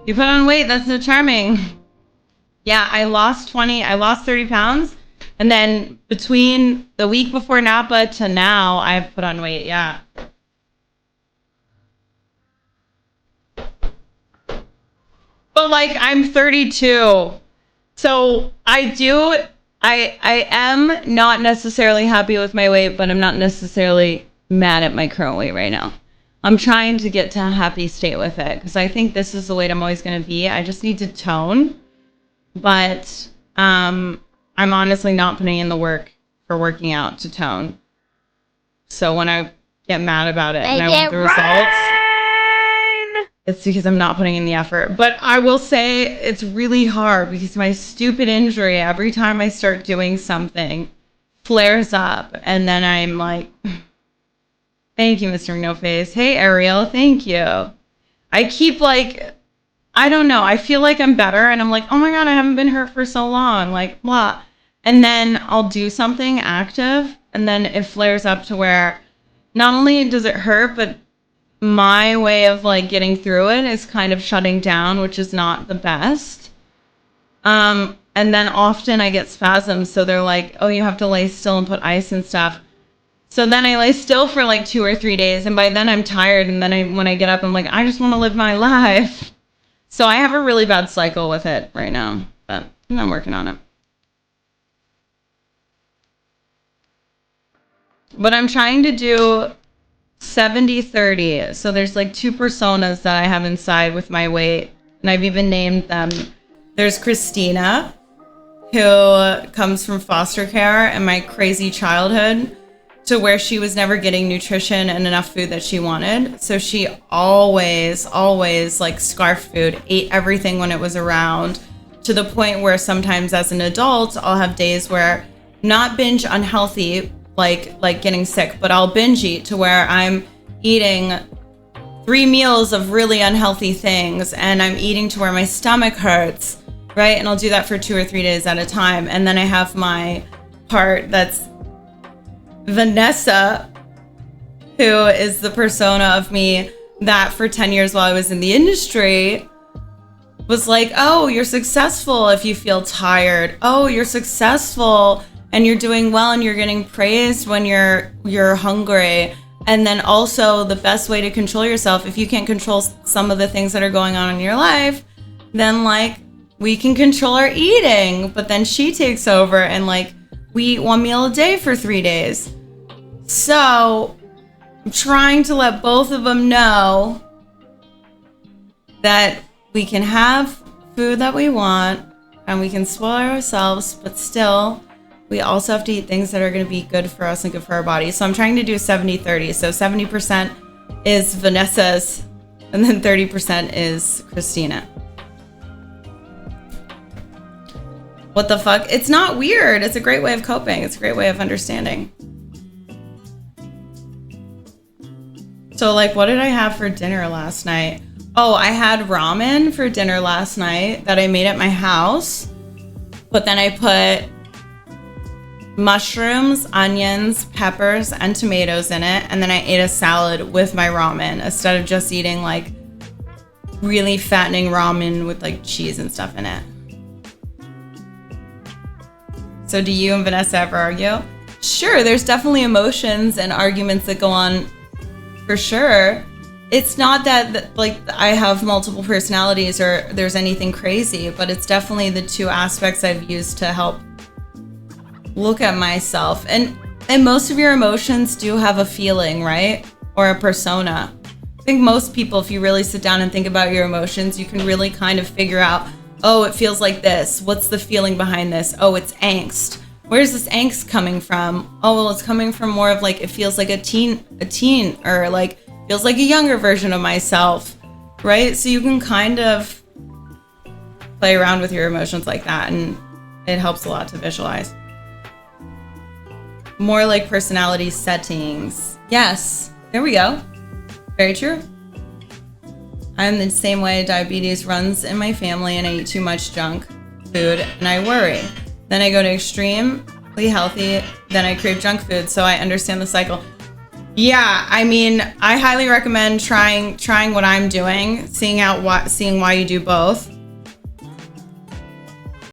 You put on weight. That's so charming. Yeah, I lost 30 pounds. And then between the week before Napa to now, I've put on weight. Yeah. But like, I'm 32. So I am not necessarily happy with my weight, but I'm not necessarily mad at my current weight right now. I'm trying to get to a happy state with it because I think this is the weight I'm always going to be. I just need to tone. But I'm honestly not putting in the work for working out to tone. So when I get mad about it and I want the results, it's because I'm not putting in the effort. But I will say it's really hard because my stupid injury, every time I start doing something, flares up. And then I'm like, thank you, Mr. No Face. Hey, Ariel, thank you. I keep like, I don't know. I feel like I'm better. And I'm like, oh my God, I haven't been hurt for so long. Like, blah. And then I'll do something active. And then it flares up to where not only does it hurt, but my way of like getting through it is kind of shutting down, which is not the best. And then often I get spasms. So they're like, oh, you have to lay still and put ice and stuff. So then I lay still for like 2 or 3 days. And by then I'm tired. And then when I get up, I'm like, I just want to live my life. So I have a really bad cycle with it right now. But I'm working on it. But I'm trying to do 70-30. So there's like 2 personas that I have inside with my weight. And I've even named them. There's Christina, who comes from foster care and my crazy childhood to where she was never getting nutrition and enough food that she wanted. So she always like scarfed food, ate everything when it was around, to the point where sometimes as an adult, I'll have days where not binge unhealthy, like getting sick, but I'll binge eat to where I'm eating 3 meals of really unhealthy things and I'm eating to where my stomach hurts, right? And I'll do that for 2 or 3 days at a time. And then I have my part that's Vanessa, who is the persona of me that for 10 years while I was in the industry was like, oh, you're successful if you feel tired. Oh, you're successful and you're doing well and you're getting praised when you're hungry. And then also the best way to control yourself, if you can't control some of the things that are going on in your life, then like we can control our eating. But then she takes over and like we eat 1 meal a day for 3 days. So I'm trying to let both of them know that we can have food that we want and we can spoil ourselves, but still we also have to eat things that are going to be good for us and good for our bodies. So I'm trying to do 70-30. So 70% is Vanessa's and then 30% is Christina. What the fuck? It's not weird. It's a great way of coping. It's a great way of understanding. So like, what did I have for dinner last night? Oh, I had ramen for dinner last night that I made at my house. But then I put mushrooms, onions, peppers, and tomatoes in it. And then I ate a salad with my ramen instead of just eating like really fattening ramen with like cheese and stuff in it. So do you and Vanessa ever argue? Sure, there's definitely emotions and arguments that go on for sure. It's not that like I have multiple personalities or there's anything crazy, but it's definitely the 2 aspects I've used to help look at myself. And most of your emotions do have a feeling, right? Or a persona. I think most people, if you really sit down and think about your emotions, you can really kind of figure out, oh, it feels like this. What's the feeling behind this? Oh, it's angst. Where's this angst coming from? Oh, well, it's coming from more of like, it feels like a teen, or like feels like a younger version of myself, right? So you can kind of play around with your emotions like that, and it helps a lot to visualize. More like personality settings. Yes, there we go. Very true. I'm the same way. Diabetes runs in my family and I eat too much junk food and I worry. Then I go to extremely healthy, then I crave junk food, so I understand the cycle. Yeah, I mean, I highly recommend trying what I'm doing, seeing why you do both.